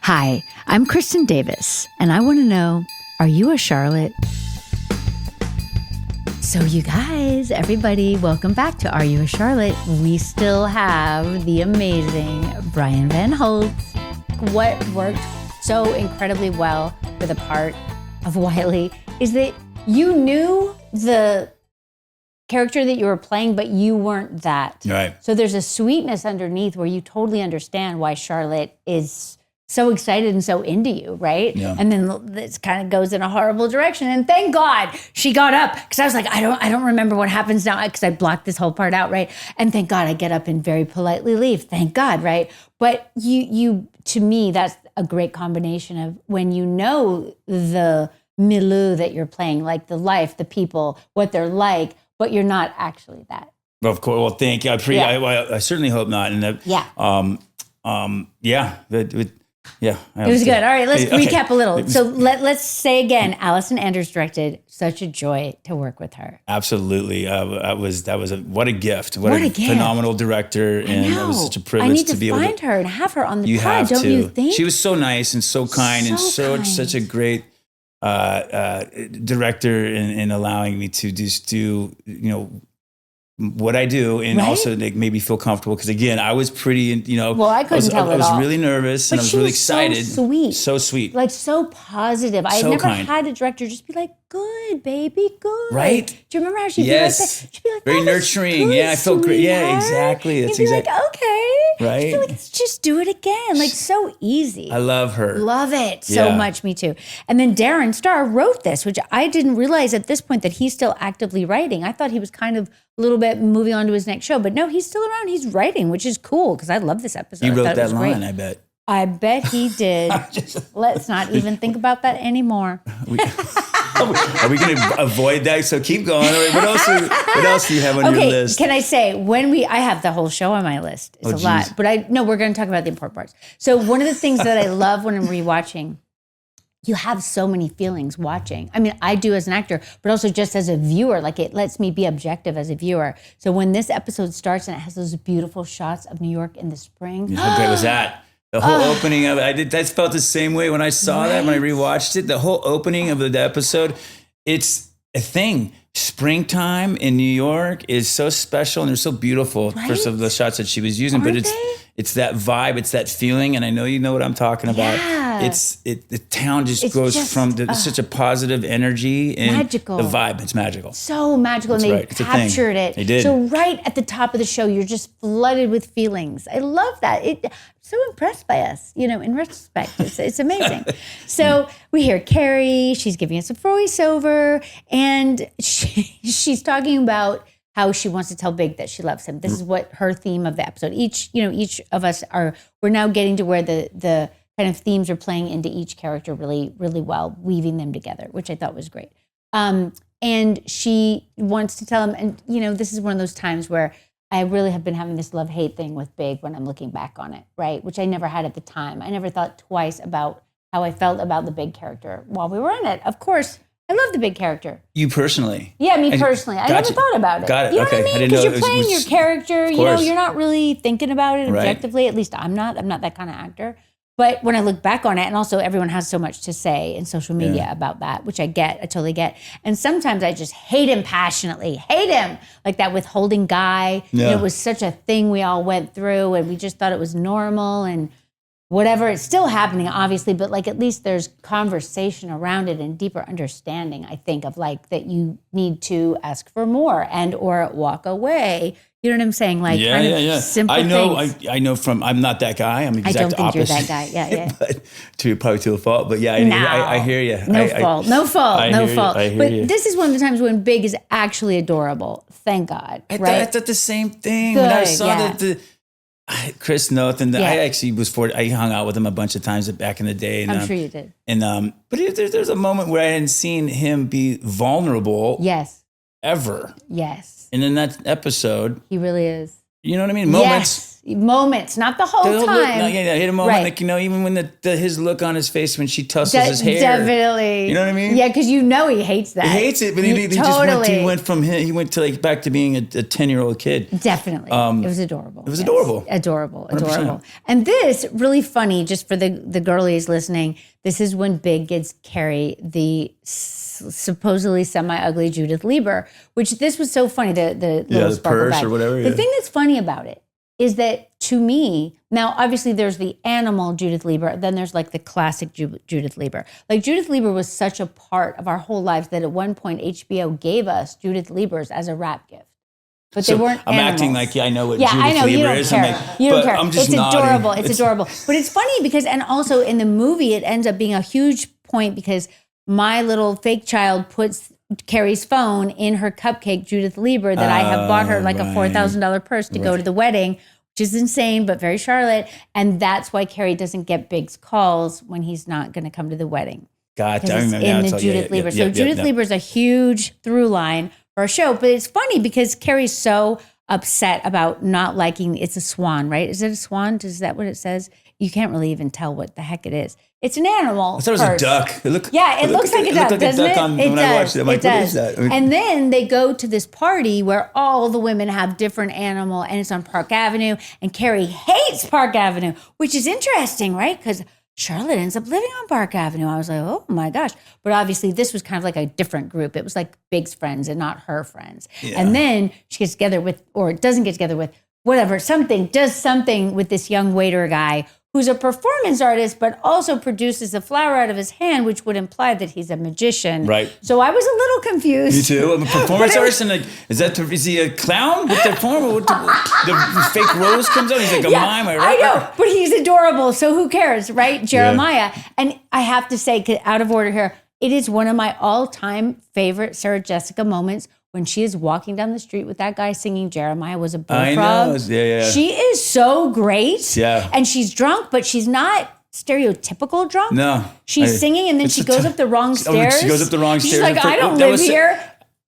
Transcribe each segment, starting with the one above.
Hi, I'm Kristin Davis, and I want to know, are you a Charlotte? So you guys, everybody, welcome back to Are You a Charlotte? We still have the amazing Brian Van Holt. What worked so incredibly well for the part of Wiley is that you knew the character that you were playing, but you weren't that. Right. So there's a sweetness underneath where you totally understand why Charlotte is so excited and so into you, right? Yeah. And then this kind of goes in a horrible direction. And thank God she got up, because I was like, I don't remember what happens now, because I blocked this whole part out, right? And thank God I get up and very politely leave. Thank God, right? But you to me, that's a great combination of when you know the milieu that you're playing, like the life, the people, what they're like, but you're not actually that. Well, of course. Well, thank you. I certainly hope not. And that, It was good. All right, let's recap a little. So let's say again, Allison Anders directed. Such a joy to work with her. Absolutely. What a gift. What a phenomenal director. And it was such a privilege to be able to find her and have her on the pod, don't you think? She was so nice and so kind and such a great director in allowing me to just do, what I do, and also make me feel comfortable. Because again, I was pretty, Well, I couldn't tell I was really nervous, and I was really excited. So sweet, like so positive. I had never had a director just be like, "Good, baby, good." Right? Do you remember how she'd be like that? She'd be like, very nurturing. Yeah, I felt great. Yeah, exactly. You'd be like, "Okay," right? She'd be like, "Let's just do it again." Like so easy. I love her. Love it so much. Me too. And then Darren Star wrote this, which I didn't realize at this point that he's still actively writing. I thought he was kind of a little bit moving on to his next show, but no, he's still around. He's writing, which is cool because I love this episode. He wrote that line, I bet. I bet he did. Let's not even think about that anymore. Are we going to avoid that? So keep going. What else do you have on your list? Can I say, I have the whole show on my list. It's a lot, but we're going to talk about the important parts. So one of the things that I love when I'm rewatching, you have so many feelings watching. I mean, I do as an actor, but also just as a viewer, like it lets me be objective as a viewer. So when this episode starts and it has those beautiful shots of New York in the spring. How great was that? The whole opening of it, I felt the same way when I saw that, when I rewatched it. The whole opening of the episode, it's a thing. Springtime in New York is so special, and they're so beautiful. Right? First of the shots that she was using, but it's that vibe, it's that feeling, and I know you know what I'm talking about. Yeah. The town just goes from it's such a positive energy and magical. The vibe, it's magical. So magical, and they captured it. They did. So right at the top of the show, you're just flooded with feelings. I love that. I'm so impressed by us, in retrospect. It's amazing. So we hear Carrie, she's giving us a voiceover, and she's talking about how she wants to tell Big that she loves him. This is what her theme of the episode. Each of us we're now getting to where the kind of themes are playing into each character really, really well, weaving them together, which I thought was great. And she wants to tell him, and this is one of those times where I really have been having this love-hate thing with Big when I'm looking back on it, right? Which I never had at the time. I never thought twice about how I felt about the Big character while we were in it. Of course, I love the Big character. You personally? Yeah, me personally. I never thought about it. Got it. You know what I mean? Because you're playing your character. You're not really thinking about it objectively. Right. At least I'm not. I'm not that kind of actor. But when I look back on it, and also everyone has so much to say in social media about that, which I totally get. And sometimes I just hate him passionately, like that withholding guy. Yeah. It was such a thing we all went through, and we just thought it was normal and whatever. It's still happening, obviously, but like at least there's conversation around it and deeper understanding, I think, of like that you need to ask for more and or walk away. You know what I'm saying? Like simple things. I know I'm not that guy. I'm the exact opposite. I don't think you're that guy. Yeah. But probably to a fault. But yeah, I hear you. No fault. I hear you. This is one of the times when Big is actually adorable. Thank God. I right? thought the same thing. Good, when I saw Chris Noth, I actually I hung out with him a bunch of times back in the day. And, I'm sure you did. And but there's a moment where I hadn't seen him be vulnerable. Yes. Ever. Yes. And in that episode, he really is. You know what I mean? Moments. moments, not the whole time. No, yeah, hit a moment, Right. like, you know, even when his look on his face when she tussles his hair. Definitely. You know what I mean? Yeah, because you know he hates that. He hates it, but he totally. he went to like back to being a 10-year-old kid. Definitely. It was adorable. It was adorable. Adorable. 100%. And this, really funny, just for the girlies listening, this is when Big gives Carrie the supposedly semi-ugly Judith Leiber, which this was so funny, the little the sparkle purse bag. or whatever. The thing that's funny about it is that to me, now obviously there's the animal Judith Leiber, then there's like the classic Judith Leiber. Like Judith Leiber was such a part of our whole lives that at one point HBO gave us Judith Leibers as a wrap gift. But they weren't I'm animals. acting like I know what Yeah, Judith I know, Leiber you don't is. care. You don't care. I'm just it's nodding. adorable. It's adorable. But it's funny because, and also in the movie, it ends up being a huge point because my little fake child puts Carrie's phone in her cupcake, Judith Leiber, that I have bought her like a $4,000 purse to go to the wedding, which is insane, but very Charlotte. And that's why Carrie doesn't get Big's calls when he's not going to come to the wedding. Gotcha. I remember in now. the Judith Leiber. So Judith Leiber is a huge through line for our show. But it's funny because Carrie's so upset about not liking, it's a swan, right? Is it a swan? Is that what it says? You can't really even tell what the heck it is. It's an animal. I thought it was a duck. It looks like a duck, doesn't it? When I watched it, I'm like, what is that? And then they go to this party where all the women have different animal, and it's on Park Avenue, and Carrie hates Park Avenue, which is interesting, right? Because Charlotte ends up living on Park Avenue. I was like, oh my gosh. But obviously this was kind of like a different group. It was like Big's friends and not her friends. Yeah. And then she gets together with, or doesn't get together with, whatever, does something with this young waiter guy who's a performance artist, but also produces a flower out of his hand, which would imply that he's a magician. Right. So I was a little confused. Me too. I'm a performance artist, and like, is he a clown with the form? The fake rose comes out. He's like a mime. Right? I know, but he's adorable. So who cares, right? Jeremiah. Yeah. And I have to say, out of order here, it is one of my all-time favorite Sarah Jessica moments when she is walking down the street with that guy singing Jeremiah Was a Bullfrog. I know. Yeah. She is so great. Yeah. And she's drunk, but she's not stereotypical drunk. No. She's singing and then she goes up the wrong stairs. She goes up the wrong stairs. She's like, I don't live here.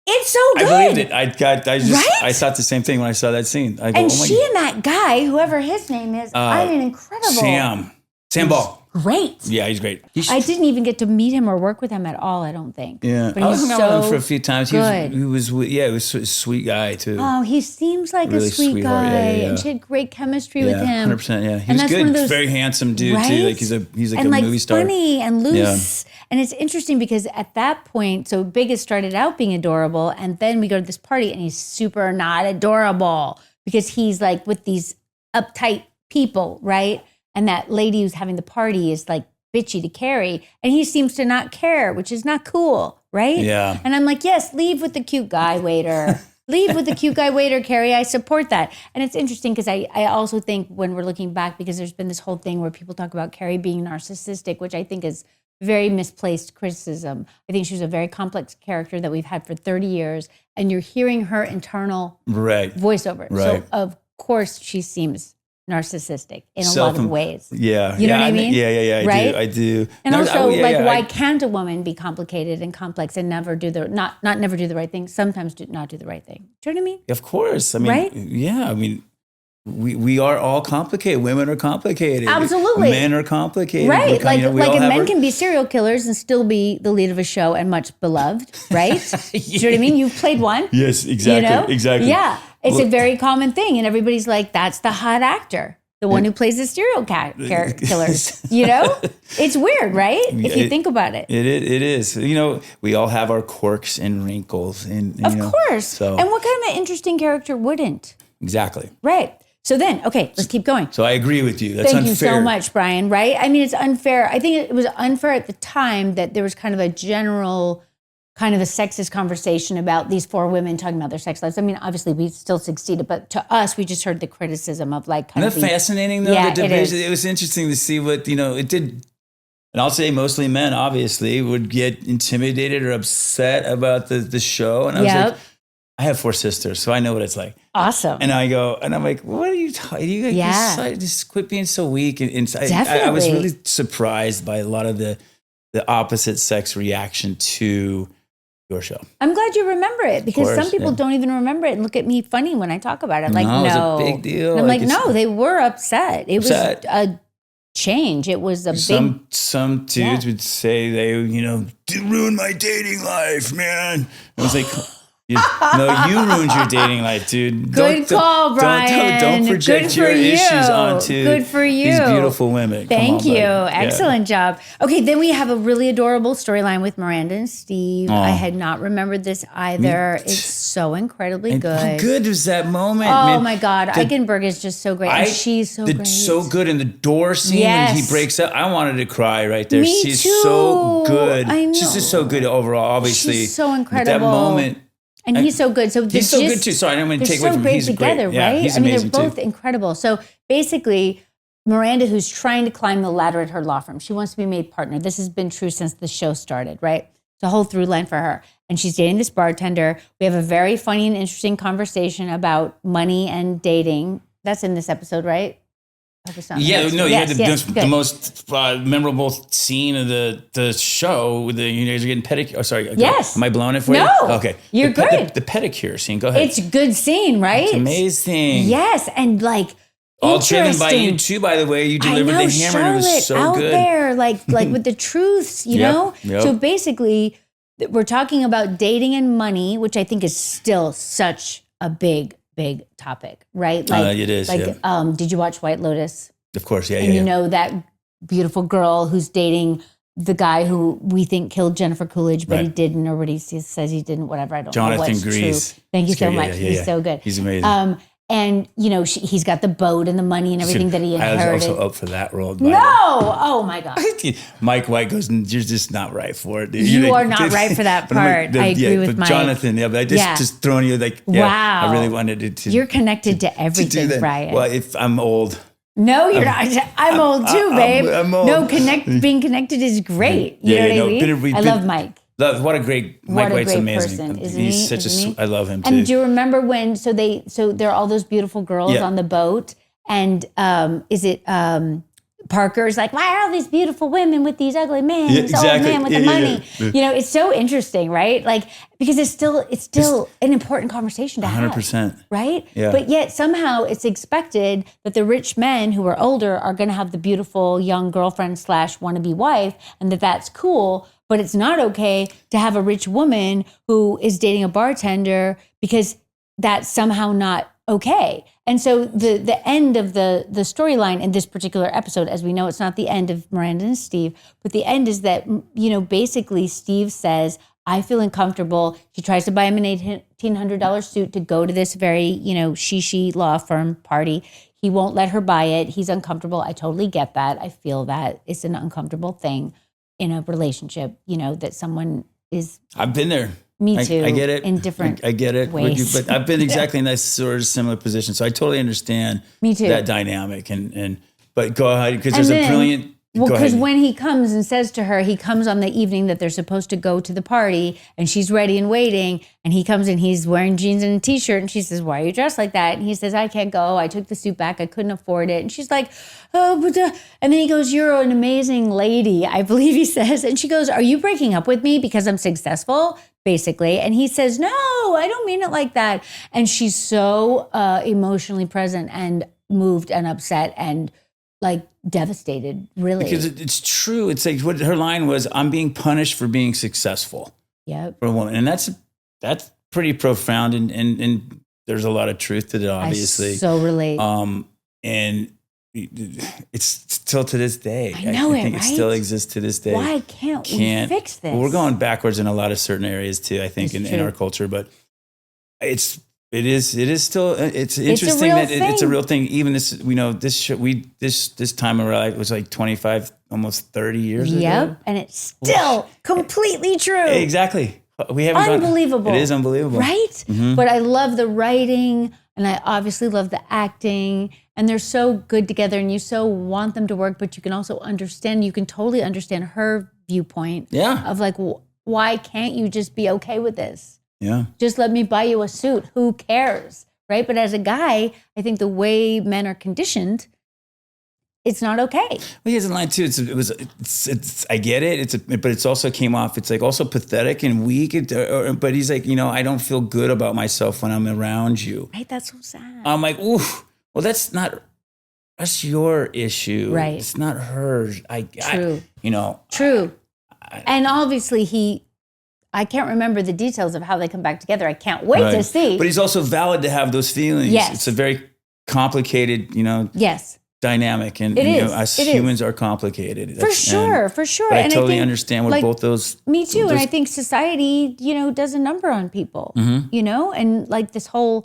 It's so good. I believed it. I thought the same thing when I saw that scene. I go, and she and that guy, whoever his name is, I mean, incredible. Sam Ball. Great. Yeah, he's great. I didn't even get to meet him or work with him at all, I don't think. Yeah. But I was he's hung out with him for a few times. Good. He was a sweet guy too. Oh, he seems like really a sweet guy. Yeah. And she had great chemistry with him. 100%, yeah. He was good. Very handsome dude too. Like he's like and a movie star. Funny and loose. Yeah. And it's interesting because at that point, so Big has started out being adorable, and then we go to this party and he's super not adorable because he's like with these uptight people, right? And that lady who's having the party is like bitchy to Carrie, and he seems to not care, which is not cool, right? Yeah. And I'm like, yes, leave with the cute guy waiter. Leave with the cute guy waiter, Carrie. I support that. And it's interesting because I also think when we're looking back, because there's been this whole thing where people talk about Carrie being narcissistic, which I think is very misplaced criticism. I think she was a very complex character that we've had for 30 years, and you're hearing her internal voiceover. Right. So of course she seems narcissistic in a lot of ways. Yeah. You know what I mean? Yeah. Right? I do. And also, why can't a woman be complicated and complex and never do never do the right thing? Sometimes not do the right thing. Do you know what I mean? Of course. I mean, right? Yeah. I mean, we are all complicated. Women are complicated. Absolutely. Men are complicated. Right. Men can be serial killers and still be the lead of a show and much beloved, right? Do you know what I mean? You've played one. Yes, exactly. You know? Exactly. Yeah. It's a very common thing. And everybody's like, that's the hot actor. The one who plays the serial killers. You know? It's weird, right? If you think about it. It is. You know, we all have our quirks and wrinkles. Of course. So. And what kind of interesting character wouldn't? Exactly. Right. So then, okay, let's keep going. So I agree with you. That's Thank unfair. you so much, Brian, right? I mean, it's unfair. I think it was unfair at the time that there was kind of a general kind of a sexist conversation about these four women talking about their sex lives. I mean, obviously we still succeeded, but to us, we just heard the criticism of like kind Isn't that fascinating though? Yeah, the division. It was interesting to see what, it did. And I'll say mostly men, obviously, would get intimidated or upset about the show. And I was like, I have 4 sisters, so I know what it's like. Awesome. And I go, and I'm like, what are you talking? You just quit being so weak. And I was really surprised by a lot of the opposite sex reaction to your show. I'm glad you remember it because course, some people don't even remember it and look at me funny when I talk about it. I'm like, No, no. it was a big deal. And I'm like, Like, no, they were upset. It was a change. It was a big. Some dudes would say they, ruined my dating life, man. I was like, no, you ruined your dating life, dude. Good call, Brian. Don't project your issues onto Good for you. These beautiful women. Thank you. Excellent job. Okay, then we have a really adorable storyline with Miranda and Steve. I had not remembered this either. It's so incredibly good. How good was that moment? Oh man. my God. Eichenberg is just so great. And she's so great. So good in the door scene when he breaks up. I wanted to cry right there. Me She's too. so good. I know. She's just so good overall, obviously. She's so incredible. That moment. And he's so good. So he's so good too. Sorry, I didn't want to take away from him. He's together, great. right? Yeah, he's I mean, amazing they're both too. incredible. So basically, Miranda, who's trying to climb the ladder at her law firm, she wants to be made partner. This has been true since the show started, right? It's a whole through line for her. And she's dating this bartender. We have a very funny and interesting conversation about money and dating. That's in this episode, right? Yeah, no, the most memorable scene of the show with you guys are getting pedicure. Oh, sorry. Yes. Am I blowing it for you? No. Okay. You're good. The pedicure scene. Go ahead. It's a good scene, right? It's amazing. Yes. And like, all driven by you too, by the way. You delivered the hammer Charlotte, and it was so out good. There, like with the truths, you know? Yep. So basically, we're talking about dating and money, which I think is still such a big topic, right? Like, it is. Did you watch White Lotus? Of course, yeah. And you know that beautiful girl who's dating the guy who we think killed Jennifer Coolidge, but he didn't, or what he says he didn't, whatever. I don't know what's true. Thank you so much. He's so good. He's amazing. And, he's got the boat and the money and everything that he inherited. I was also up for that role. No! Oh, my God. Mike White goes, you're just not right for it, dude. You are not right for that part. I agree with Mike. Jonathan, but I just throwing you wow. I really wanted to. You're connected to everything, Brian. Well, if I'm old. No, you're not. I'm old too, babe. I'm old. No, being connected is great. You know what I mean? I love Mike. What a great Mike White's amazing. Person, isn't He's he? such I love him too. And do you remember when? So there are all those beautiful girls on the boat, and is it Parker's like, why are all these beautiful women with these ugly men? Yeah, this old man with the money. Yeah. It's so interesting, right? Like because it's still an important conversation to have. 100%. Right? Yeah. But yet somehow it's expected that the rich men who are older are going to have the beautiful young girlfriend / wannabe wife, and that's cool. But it's not okay to have a rich woman who is dating a bartender because that's somehow not okay. And so the end of the storyline in this particular episode, as we know, it's not the end of Miranda and Steve, but the end is that, basically Steve says, I feel uncomfortable. She tries to buy him an $1,800 suit to go to this very, she law firm party. He won't let her buy it. He's uncomfortable. I totally get that. I feel that it's an uncomfortable thing in a relationship, that someone is. I've been there. Me too. I get it. In different I get it. ways. But I've been exactly in that sort of similar position. So I totally understand Me too. that dynamic. But go ahead, because there's a brilliant. Well, because when he comes and says to her, he comes on the evening that they're supposed to go to the party and she's ready and waiting. And he comes and he's wearing jeans and a t-shirt. And she says, why are you dressed like that? And he says, I can't go. I took the suit back. I couldn't afford it. And she's like, oh, but and then he goes, you're an amazing lady, I believe he says. And she goes, are you breaking up with me because I'm successful? Basically. And he says, no, I don't mean it like that. And she's so emotionally present and moved and upset and devastated, really. Because it's true. It's like what her line was, I'm being punished for being successful. Yep. For a woman. And that's pretty profound and there's a lot of truth to it, obviously. I so relate. And it's still to this day. I know I think right? it still exists to this day. Why can't we fix this? Well, we're going backwards in a lot of certain areas too, I think, in our culture, but it is still interesting that it's a real thing. Even this, this show, this time around it was like 25, almost 30 years ago. Yep, and it's still completely true. Exactly. We haven't unbelievable. It is unbelievable, right? Mm-hmm. But I love the writing, and I obviously love the acting, and they're so good together. And you so want them to work, but you can also understand. You can totally understand her viewpoint. Yeah. Of like, why can't you just be okay with this? Yeah. Just let me buy you a suit. Who cares? Right? But as a guy, I think the way men are conditioned it's not okay. Well, he hasn't lied too. I get it. But it's also came off. It's like also pathetic and weak. But he's like, I don't feel good about myself when I'm around you. Right. That's so sad. I'm like, ooh, well, that's your issue. Right. It's not hers. True. True. And obviously I can't remember the details of how they come back together. I can't wait to see. But he's also valid to have those feelings. Yes. It's a very complicated, yes. dynamic. And us humans are complicated. For sure. But I totally understand what both those. Me too. And I think society, does a number on people, and like the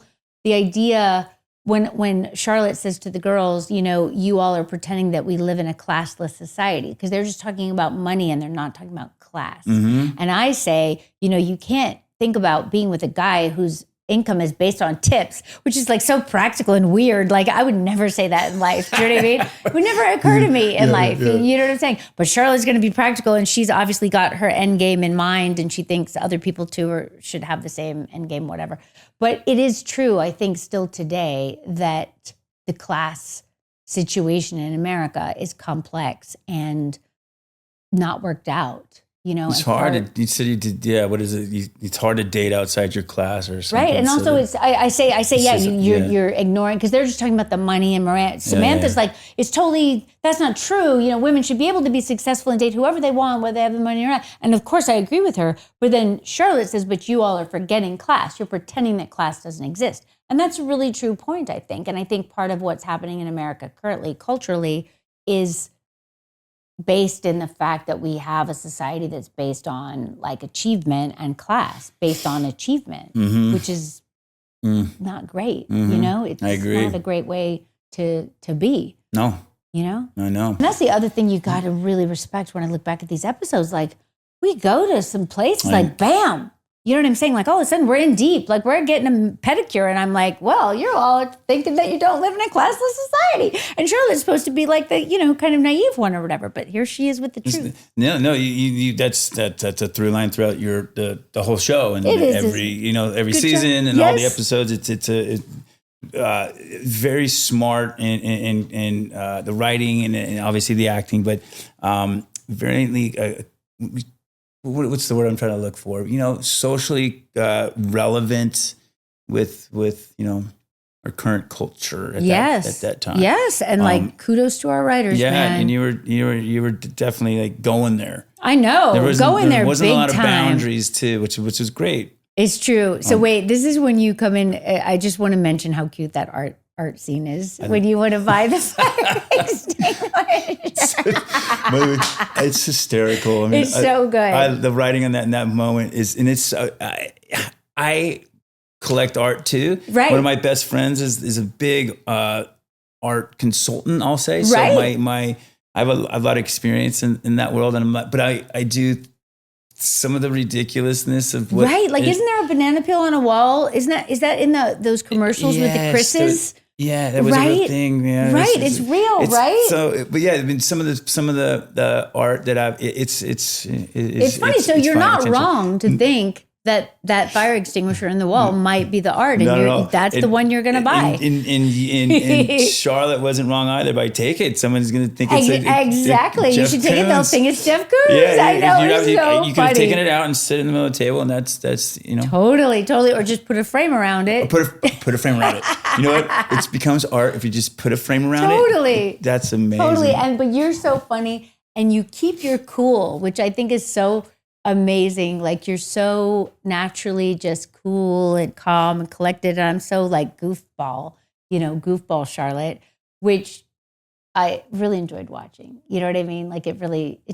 idea when Charlotte says to the girls, you all are pretending that we live in a classless society, because they're just talking about money and they're not talking about class. Mm-hmm. And I say, you can't think about being with a guy whose income is based on tips, which is like so practical and weird. Like I would never say that in life. Do you know what I mean? It would never occur to me in life. Yeah. You know what I'm saying? But Charlotte's going to be practical, and she's obviously got her end game in mind, and she thinks other people too should have the same end game, whatever. But it is true, I think, still today that the class situation in America is complex and not worked out. It's hard. You said you did. Yeah. What is it? It's hard to date outside your class or something. Right. And also I say, you're ignoring, because they're just talking about the money, and Miranda. Samantha's like, it's totally, that's not true. Women should be able to be successful and date whoever they want, whether they have the money or not. And of course I agree with her. But then Charlotte says, but you all are forgetting class. You're pretending that class doesn't exist. And that's a really true point, I think. And I think part of what's happening in America currently, culturally, is based in the fact that we have a society that's based on like achievement and class based on achievement, which is not great. It's I agree. not a great way to be. No. I know. And that's the other thing you got to really respect when I look back at these episodes. Like we go to some places like bam. You know what I'm saying? Like all of a sudden we're in deep, like we're getting a pedicure, and I'm like, well, you're all thinking that you don't live in a classless society. And Charlotte's supposed to be like the, kind of naive one or whatever, but here she is with the truth. No, you that's a through line throughout the whole show, and every season and all the episodes. It's very smart in the writing and obviously the acting, but very what's the word I'm trying to look for? Socially relevant with our current culture at that time. Yes, and kudos to our writers. Yeah, man. and you were definitely like going there. I know, there wasn't a lot of boundaries too, which was great. It's true. So wait, this is when you come in. I just want to mention how cute that art scene is when you want to buy the fire extinguisher. It's hysterical. I mean, it's so good. The writing on that in that moment is, and it's. I collect art too. Right. One of my best friends is a big art consultant. I'll say. So right. I have a lot of experience in that world, and I do. Some of the ridiculousness of what, right? Like, isn't there a banana peel on a wall? Is that in those commercials with the Chris's? That was a real thing. Yeah, right. It's real, right? So, but yeah, I mean, some of the art that it's funny. So you're not wrong to think that fire extinguisher in the wall might be the art, and that's the one you're going to buy. And Charlotte wasn't wrong either. By take it, someone's going to think it's exactly. You should take it. They'll think it's Jeff Koons. Yeah, I know. You could have taken it out and sit in the middle of the table, and that's totally, or just put a frame around it. Put a frame around it. You know what? It becomes art if you just put a frame around it. Totally, that's amazing. Totally, but you're so funny, and you keep your cool, which I think is so amazing. Like you're so naturally just cool and calm and collected. And I'm so like goofball Charlotte, which I really enjoyed watching. You know what I mean? Like it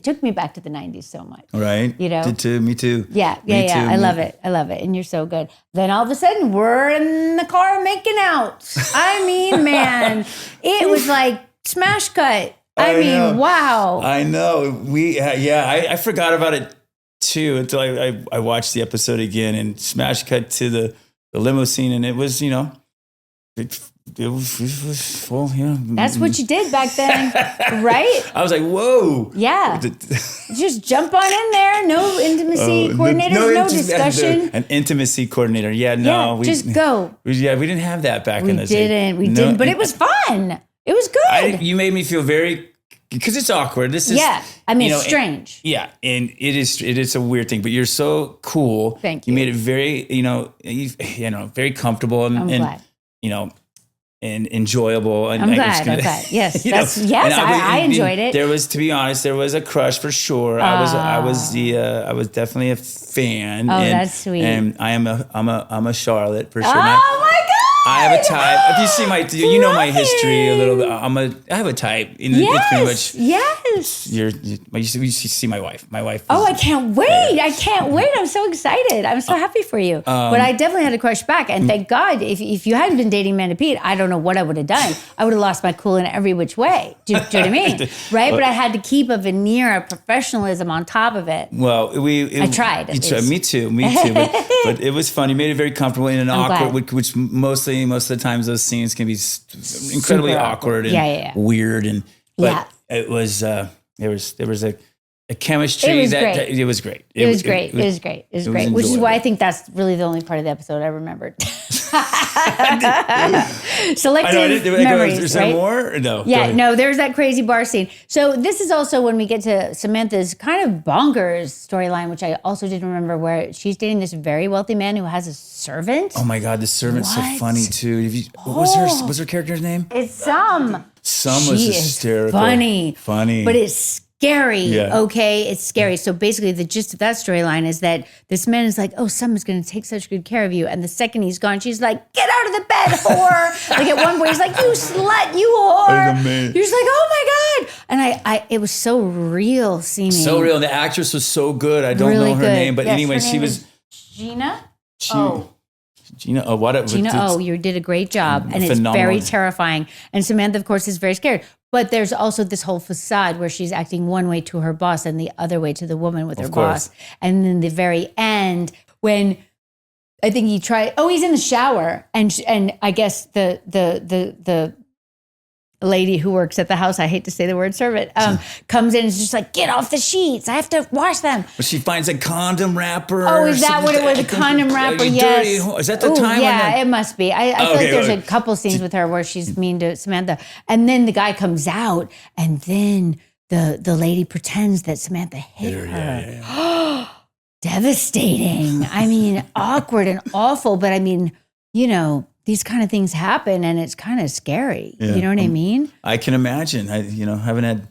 took me back to the 90s so much. Right. Did too. Me too. Yeah. I love it. And you're so good. Then all of a sudden we're in the car making out. I mean, man, it was like smash cut. I mean, wow. I know. I forgot about it too until I watched the episode again and smash cut to the limo scene, and it was it was well, yeah. That's what you did back then, right? I was like, whoa. Yeah. Just jump on in there. No intimacy coordinator, no discussion. An intimacy coordinator. Yeah, no. Just go. We didn't have that back in the day. We didn't. But it was fun. It was good. You made me feel very, because it's awkward. This is, I mean, it's strange. Yeah, and it is a weird thing, but you're so cool. Thank you. You made it very, very comfortable and glad. And enjoyable. And I'm glad. Yes, I enjoyed it. There was, to be honest, there was a crush for sure. I was definitely a fan. Oh, that's sweet. And I'm a Charlotte for sure. Oh my God! I have a type. If you see my history a little bit. I have a type. It's pretty much. Yes. You see my wife. My wife. I can't wait. I can't wait. I'm so excited. I'm so happy for you. But I definitely had a crush back. And thank God, if you hadn't been dating Amanda Pete, I don't know what I would have done. I would have lost my cool in every which way. Do you know what I mean? Right? But I had to keep a veneer of professionalism on top of it. Well, I tried. Me too. But it was fun. You made it very comfortable in an awkward, which most of the times those scenes can be incredibly awkward and weird. But it was there was a chemistry it was great. It was great. Which is why I think that's really the only part of the episode I remembered. Selective memories. Is there more? Or no. Yeah, no. There's that crazy bar scene. So this is also when we get to Samantha's kind of bonkers storyline, which I also didn't remember, where she's dating this very wealthy man who has a servant. Oh my God, the servant's so funny too. What's her character's name? It's Some. Some was hysterical. Funny. But it's scary, okay? It's scary. So basically the gist of that storyline is that this man is like, oh, Some is going to take such good care of you. And the second he's gone, she's like, get out of the bed, whore. Like at one point, he's like, you slut, you whore. You're just like, oh my God. And it was so real seeming. So real. And the actress was so good. I don't know her name, but anyway, she was... Gina? Gina, you did a great job. And phenomenal. It's very terrifying. And Samantha, of course, is very scared. But there's also this whole facade where she's acting one way to her boss and the other way to the woman with her boss. And then the very end, when I think he's in the shower. And I guess the lady who works at the house, I hate to say the word servant, comes in and is just like, get off the sheets. I have to wash them. But she finds a condom wrapper. Oh, is that what it was? A condom wrapper? Yes. Is that the time? Yeah, it must be. I feel like there's a couple scenes with her where she's mean to Samantha. And then the guy comes out and then the lady pretends that Samantha hit her. Yeah. Devastating. I mean, awkward and awful. But I mean, these kind of things happen and it's kind of scary. Yeah. You know what I mean? I can imagine. I haven't had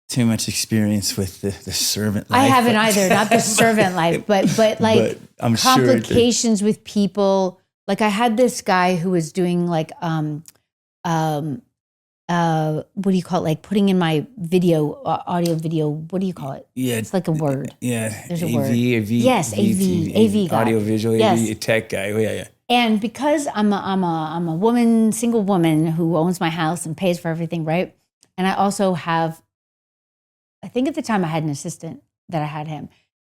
too much experience with the servant life. I haven't either, not the servant life, but like I'm complications with people. Like I had this guy who was doing like, what do you call it? Like putting in my video, audio video, what do you call it? Yeah. It's like a word. Yeah. There's a word. AV. Yes, AV guy. Audio visual, yes. AV tech guy. Oh, yeah. And because I'm a woman, single woman who owns my house and pays for everything, right? And I also have, I think at the time I had an assistant that I had him.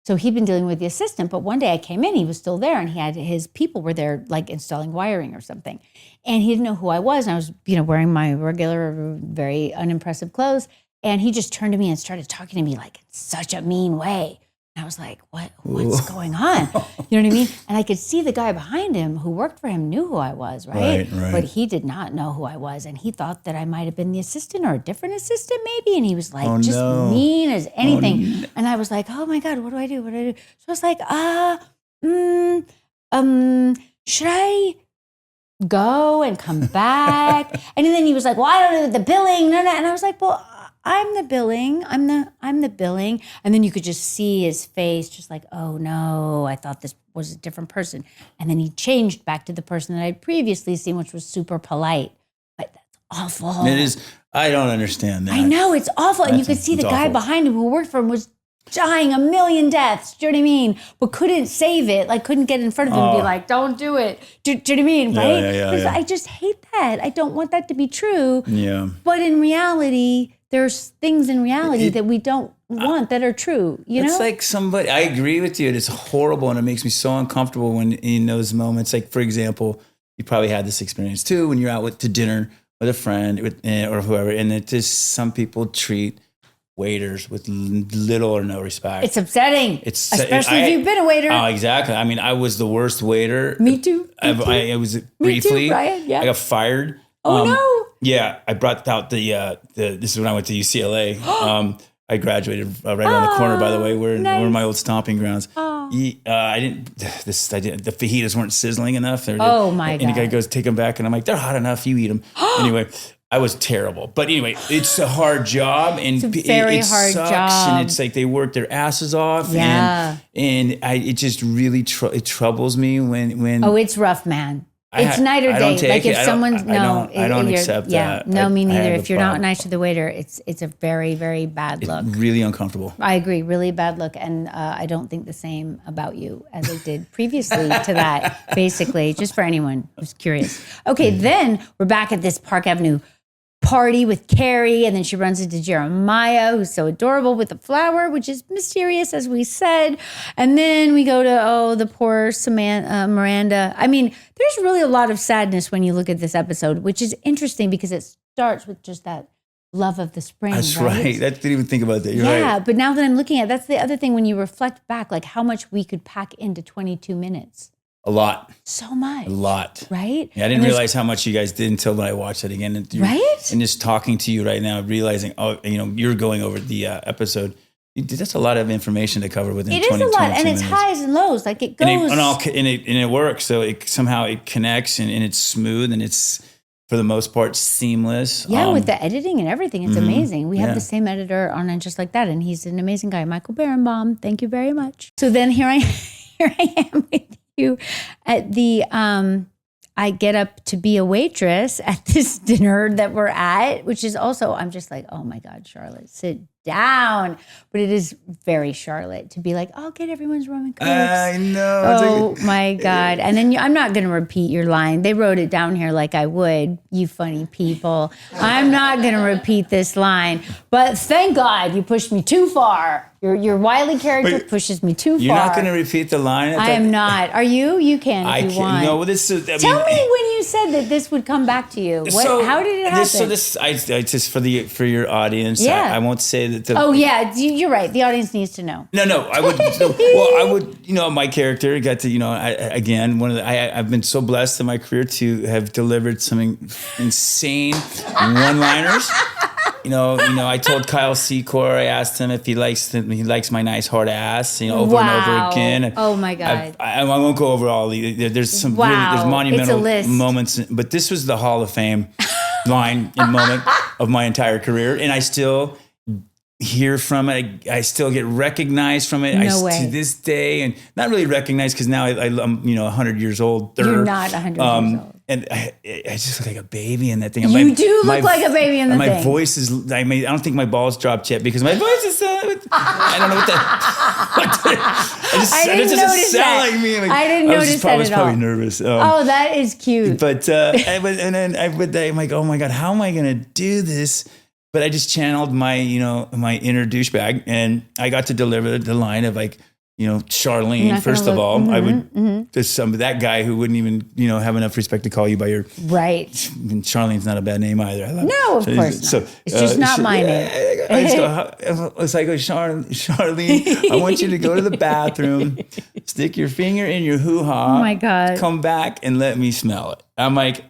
So he'd been dealing with the assistant, but one day I came in, he was still there and his people were there like installing wiring or something. And he didn't know who I was. And I was, wearing my regular, very unimpressive clothes. And he just turned to me and started talking to me like in such a mean way. I was like, what's going on? You know what I mean? And I could see the guy behind him who worked for him knew who I was, right? But he did not know who I was. And he thought that I might have been the assistant or a different assistant maybe. And he was like, mean as anything. Oh, no. And I was like, oh my God, what do I do? What do I do? So I was like, should I go and come back? And then he was like, well, I don't know the billing. No. And I was like, well, I'm the billing. I'm the billing. And then you could just see his face just like, oh no, I thought this was a different person. And then he changed back to the person that I'd previously seen, which was super polite. But that's awful. It is. I don't understand that. I know, it's awful. And you could see the guy behind him who worked for him was dying a million deaths. Do you know what I mean? But couldn't save it. Like couldn't get in front of him and be like, don't do it. Do you know what I mean? Right? Yeah. I just hate that. I don't want that to be true. Yeah. But in reality, there's things in reality that we don't want that are true, It's like somebody, I agree with you. It's horrible and it makes me so uncomfortable when in those moments, like for example, you probably had this experience too, when you're out to dinner with a friend or whoever, and it just, some people treat waiters with little or no respect. It's upsetting. Especially if you've been a waiter. Oh, exactly. I mean, I was the worst waiter. Me too. I was briefly. Me too, Brian. Yeah. I got fired. Oh no. Yeah, I brought out the this is when I went to UCLA. I graduated right around the corner, by the way. We're in my old stomping grounds. I didn't. The fajitas weren't sizzling enough. Oh my god! And the guy goes, "Take them back," and I'm like, "They're hot enough. You eat them." Anyway, I was terrible. But anyway, it's a hard job, and it's a very it hard sucks, job. and it's like they work their asses off. Yeah. And it just really it troubles me when. Oh, it's rough, man. It's night or day. Like if someone's I don't accept that. No, me neither. If you're not nice to the waiter, it's a very, very bad look. Really uncomfortable. I agree. Really bad look. And I don't think the same about you as I did previously to that, basically, just for anyone who's curious. Okay, then we're back at this Park Avenue party with Carrie, and then she runs into Jeremiah, who's so adorable with the flower, which is mysterious, as we said. And then we go to, the poor Samantha, Miranda. I mean, there's really a lot of sadness when you look at this episode, which is interesting because it starts with just that love of the spring. That's right. I didn't even think about that. You're right. Yeah, but now that I'm looking at, that's the other thing when you reflect back, like how much we could pack into 22 minutes. A lot. So much. A lot. Right? Yeah, I didn't realize how much you guys did until when I watched it again. Right? And just talking to you right now, realizing, you're going over the episode. That's a lot of information to cover within 20 minutes. It is a lot, and it's highs and lows. Like it goes. And it works. So it somehow connects and it's smooth and it's, for the most part, seamless. Yeah, with the editing and everything. It's amazing. We have the same editor on And Just Like That, and he's an amazing guy. Michael Berenbaum, thank you very much. So then here I am with you at the I get up to be a waitress at this dinner that we're at, which is also, I'm just like, oh my God, Charlotte, sit down. But it is very Charlotte to be like, I'll get everyone's rum and cokes. I know. Oh my God. And then I'm not going to repeat your line. They wrote it down here like I would, you funny people. I'm not going to repeat this line. But thank God you pushed me too far. Your wily character pushes me too far. You're not going to repeat the line? I am not. Are you? You can if you want. No, this is... Tell me when you said that this would come back to you. How did it happen? I just for your audience, yeah. I won't say that Oh, yeah. You're right. The audience needs to know. No, I would... I would... my character got to, I've been so blessed in my career to have delivered some insane one-liners. I told Kyle Secor, I asked him if he likes my nice hard ass, over and over again. Oh my God. I won't go over all the, there's some really, there's monumental moments, but this was the Hall of Fame line and moment of my entire career. And I still hear from it. I still get recognized from it. No way. To this day, and not really recognized because now I'm 100 years old. You're not 100 years old. And I just look like a baby in that thing. You do look like a baby in the thing. My voice is, I don't think my balls dropped yet because my voice is, I don't know what that, it doesn't sound like me. I didn't notice that at all. I was probably nervous. That is cute. But, I'm like, oh my God, how am I going to do this? But I just channeled my, my inner douchebag, and I got to deliver the line of like, Charlene, first of all, I would just that guy who wouldn't even, have enough respect to call you by your right. Charlene's not a bad name either. No, of course not. So, it's just not my name. It's like, Charlene, I want you to go to the bathroom, stick your finger in your hoo-ha. Oh my God. Come back and let me smell it. I'm like,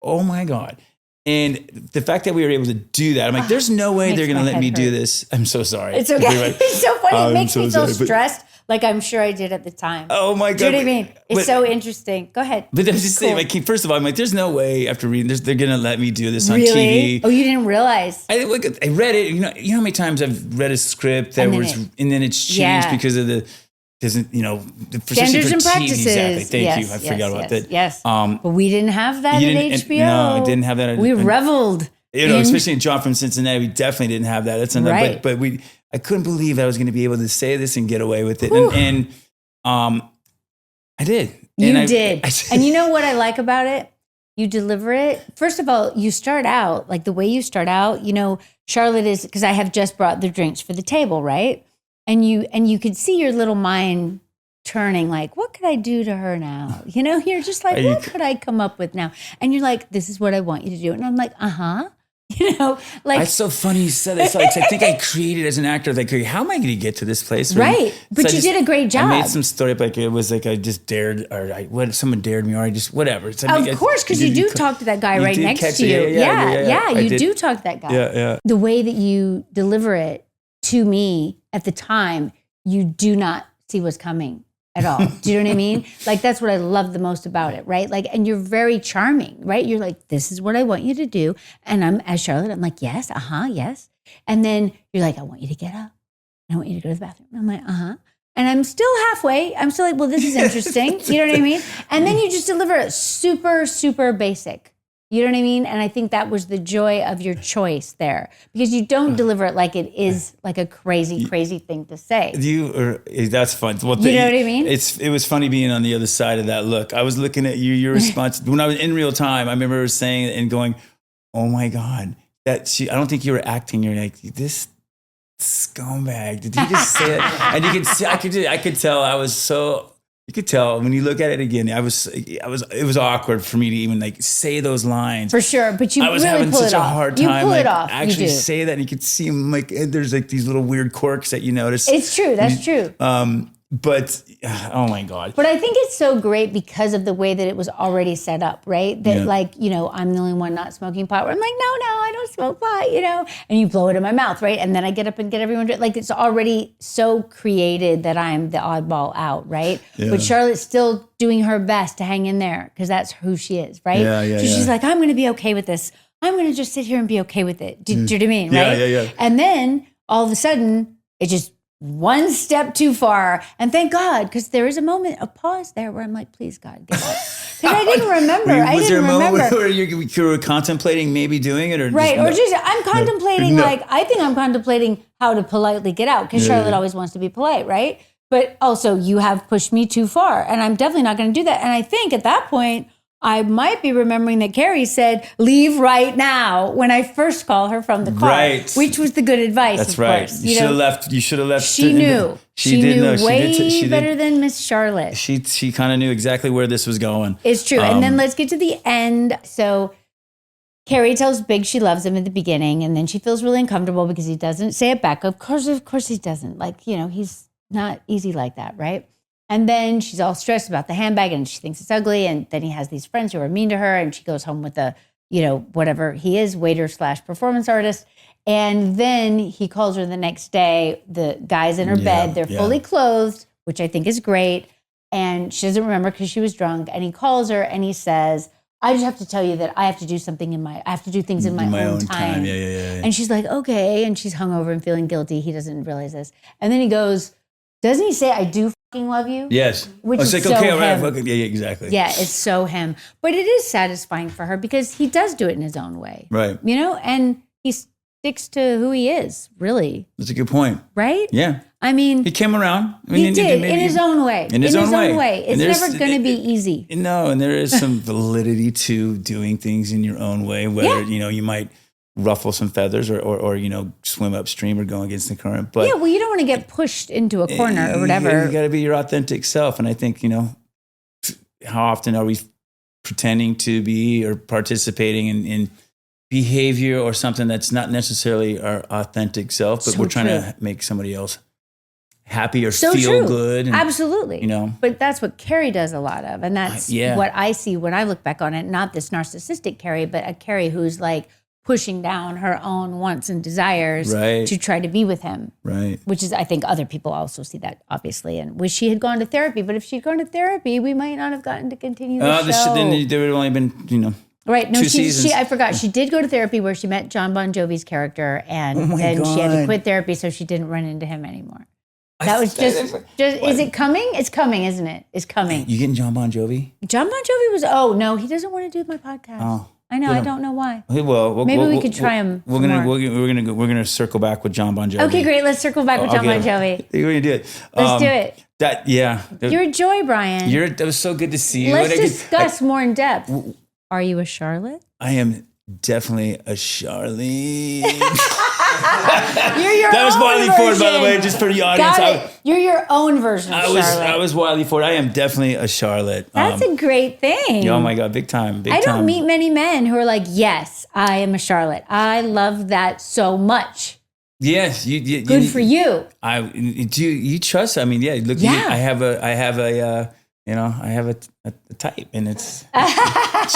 oh my God. And the fact that we were able to do that, I'm like, there's no way they're going to let me do this. I'm so sorry. It's okay. It's so funny. It makes me so stressed. Like I'm sure I did at the time. Oh my God. Do you know what I mean? It's so interesting. Go ahead. But I'm just saying, first of all, I'm like, there's no way after reading this, they're going to let me do this on TV. Oh, you didn't realize? I read it. You know how many times I've read a script and then it's changed because of the, standards and practices. Exactly. Thank you. I forgot about that. Yes. But we didn't have that at HBO. No, I didn't have that. We reveled. Especially in John from Cincinnati, we definitely didn't have that. That's another. Right. But I couldn't believe I was going to be able to say this and get away with it. And I did. You did. And you know what I like about it? You deliver it. First of all, you start out, like the way you start out, Charlotte is, because I have just brought the drinks for the table, right? And you could see your little mind turning like, what could I do to her now? You're just like, what could I come up with now? And you're like, this is what I want you to do. And I'm like, You know, like it's so funny you said that. Like, I think I created as an actor, like, how am I going to get to this place? Right. But you did a great job. I made some story up, like it was like I just dared, or someone dared me, or I just whatever. Of course, because you do talk to that guy right next to you. Yeah, you do talk to that guy. Yeah. The way that you deliver it to me at the time, you do not see what's coming at all. Do you know what I mean? Like, that's what I love the most about it, right? Like, and you're very charming, right? You're like, this is what I want you to do. And I'm, as Charlotte, I'm like, yes, yes. And then you're like, I want you to get up. I want you to go to the bathroom. I'm like, And I'm still halfway. I'm still like, well, this is interesting. You know what I mean? And then you just deliver it super, super basic. You know what I mean? And I think that was the joy of your choice there, because you don't deliver it like it is like a crazy, crazy thing to say. That's fun. Well, you know what I mean? It was funny being on the other side of that look. I was looking at you, your response. When I was in real time, I remember saying it and going, oh my God, I don't think you were acting. You're like, this scumbag. Did he just say it? And you could see, I could tell I was so... You could tell when you look at it again. It was awkward for me to even like say those lines. For sure, but you I was really having pull such it a off. hard You time pull like it off. actually You do. say that, and you could see them like there's like these little weird quirks that you notice. It's true. That's true. But oh my God. But I think it's so great because of the way that it was already set up, right? That like, you know, I'm the only one not smoking pot. Where I'm like, no, I don't smoke pot, you know? And you blow it in my mouth, right? And then I get up and get everyone to, like, it's already so created that I'm the oddball out, right? Yeah. But Charlotte's still doing her best to hang in there because that's who she is, right? Yeah. She's like, I'm going to be okay with this. I'm going to just sit here and be okay with it. Do you know what I mean, right? Yeah. And then all of a sudden, it just one step too far. And thank God, because there is a moment, a pause there where I'm like, please, God, get up. Because I didn't remember. Was there a moment where you were contemplating maybe doing it? Right. I'm contemplating, I think I'm contemplating how to politely get out, because Charlotte always wants to be polite, right? But also, you have pushed me too far, and I'm definitely not going to do that. And I think at that point, I might be remembering that Carrie said, leave right now, when I first called her from the car, right. Which was the good advice, That's of right. course. You should have left. She knew. She did knew know. way better than Miss Charlotte. She kind of knew exactly where this was going. It's true. And then let's get to the end. So Carrie tells Big she loves him at the beginning, and then she feels really uncomfortable because he doesn't say it back. Of course he doesn't. Like, you know, he's not easy like that, right? And then she's all stressed about the handbag, and she thinks it's ugly. And then he has these friends who are mean to her, and she goes home with a, you know, whatever he is, waiter/performance artist. And then he calls her the next day. The guy's in her bed. They're fully clothed, which I think is great. And she doesn't remember because she was drunk. And he calls her and he says, I just have to tell you that I have to do something I have to do things in my own time. Yeah. And she's like, okay. And she's hungover and feeling guilty. He doesn't realize this. And then he goes, doesn't he say, I do fucking love you? Yes. Which is like, so okay, all right, him. yeah, exactly. Yeah, it's so him. But it is satisfying for her because he does do it in his own way. Right. You know, and he sticks to who he is, really. That's a good point. Right? Yeah. I mean, he came around. He did, in his own way. In his own way. It's never going to be easy. No, and there is some validity to doing things in your own way, whether, you know, you might ruffle some feathers or you know, swim upstream or go against the current. But yeah, well, you don't want to get pushed into a corner or whatever. You got to be your authentic self. And I think, you know, how often are we pretending to be or participating in behavior or something that's not necessarily our authentic self, but we're trying to make somebody else happy or feel good. And, absolutely. You know, but that's what Carrie does a lot of. And that's what I see when I look back on it. Not this narcissistic Carrie, but a Carrie who's like pushing down her own wants and desires to try to be with him. Right. Which is, I think other people also see that, obviously, and wish she had gone to therapy. But if she'd gone to therapy, we might not have gotten to continue the show. Then there would have only been, you know, right. No, 2 seasons. I forgot. She did go to therapy where she met John Bon Jovi's character, and then she had to quit therapy so she didn't run into him anymore. That was just is it coming? It's coming, isn't it? It's coming. You getting John Bon Jovi? John Bon Jovi was, no, he doesn't want to do my podcast. Oh. I know. I don't know why. Well, maybe we could try him. We're gonna circle back with John Bon Jovi. Okay, great. Let's circle back with John Bon Jovi. We're gonna do it. Let's do it. You're a joy, Brian. It was so good to see you. Let's discuss more in depth. Are you a Charlotte? I am definitely a Charlene. You're your That was own Wiley version. Ford, by the way, just for the audience. Got it. You're your own version of Charlotte. I was Wiley Ford. I am definitely a Charlotte. That's a great thing. Oh my God, big time. I don't meet many men who are like, yes, I am a Charlotte. I love that so much. Yes, Good for you. You trust? I mean, yeah. Look, Yeah. I have a type, and it's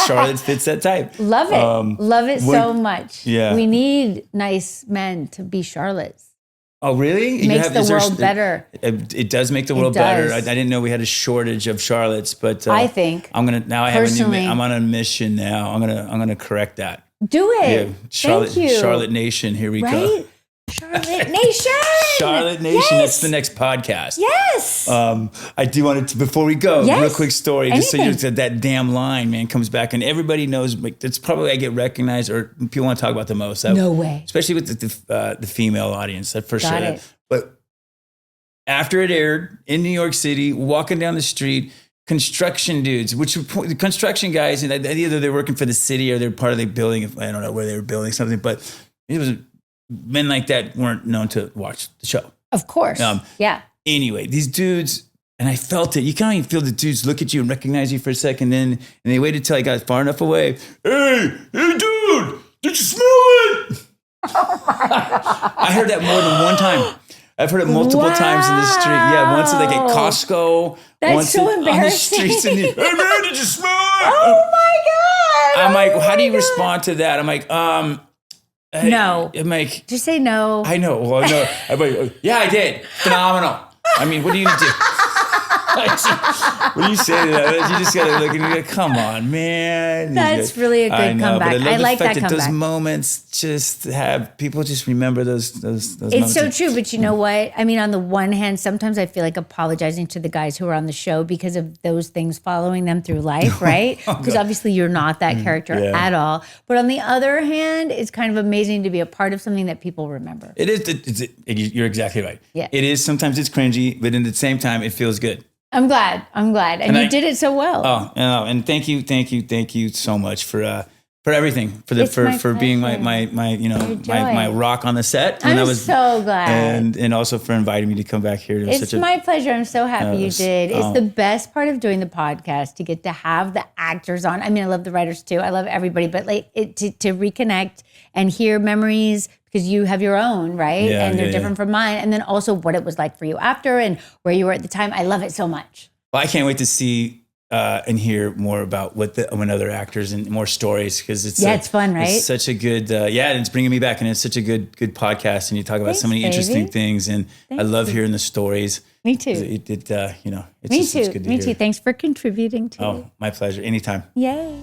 Charlotte fits that type. Love it. Love it so much. Yeah. We need nice men to be Charlottes. Oh, really? It makes the world better. It does make the world better. I didn't know we had a shortage of Charlottes, but I think I'm gonna now. I'm on a mission now. I'm gonna correct that. Do it. Yeah, Charlotte, Thank you. Charlotte Nation. Here we go. Right? Charlotte Nation. Charlotte Nation. Yes. That's the next podcast. Yes. I do want to, before we go, Yes. real quick story. Just so you Anything. said that damn line, man, comes back, and everybody knows. Like, it's probably I get recognized or people want to talk about the most. No way. Especially with the female audience, that for Got sure. it. But after it aired in New York City, walking down the street, construction dudes, which were the construction guys, and either they're working for the city or they're part of the building. I don't know where they were building something, but it was men like that weren't known to watch the show. Of course. Yeah. Anyway, these dudes, and I felt it. You can't even feel the dudes look at you and recognize you for a second. And they waited till I got far enough away. Hey, dude, did you smell it? Oh my God. I heard that more than one time. I've heard it multiple times in the street. Yeah, once like at Costco. That's once so on the embarrassing. streets. And hey, man, did you smell it? Oh my God. I'm like, Oh how do you my God. respond to that? I'm like, No. I'm like, Just say no. I know. Well, no. I'm like, yeah, I did. Phenomenal. I mean, what do you do? What do you say to that? You just gotta look and you go, come on, man. That's really a good comeback. But I love like the fact that Those comeback. moments just have people just remember those It's moments. so true, but you know what? I mean, on the one hand, sometimes I feel like apologizing to the guys who are on the show because of those things following them through life, right? Because obviously you're not that character at all. But on the other hand, it's kind of amazing to be a part of something that people remember. It is. You're exactly right. Yeah. It is. Sometimes it's cringy, but at the same time, it feels good. I'm glad. And you did it so well. And thank you so much for everything, It's my for being pleasure. my rock on the set. I'm so glad. and also for inviting me to come back here. It's my pleasure. I'm so happy you did. It's the best part of doing the podcast to get to have the actors on. I mean, I love the writers too. I love everybody, but like to reconnect and hear memories because you have your own, right? Yeah, and they're yeah, different from mine. And then also what it was like for you after and where you were at the time. I love it so much. Well, I can't wait to see and hear more about when other actors and more stories because it's fun, right? It's such a good and it's bringing me back and it's such a good podcast and you talk about so many interesting things and I love hearing the stories. Me too. It's Me just, too. it's good to Me hear. too. Thanks for contributing to it. Oh, my pleasure. Anytime. Yay.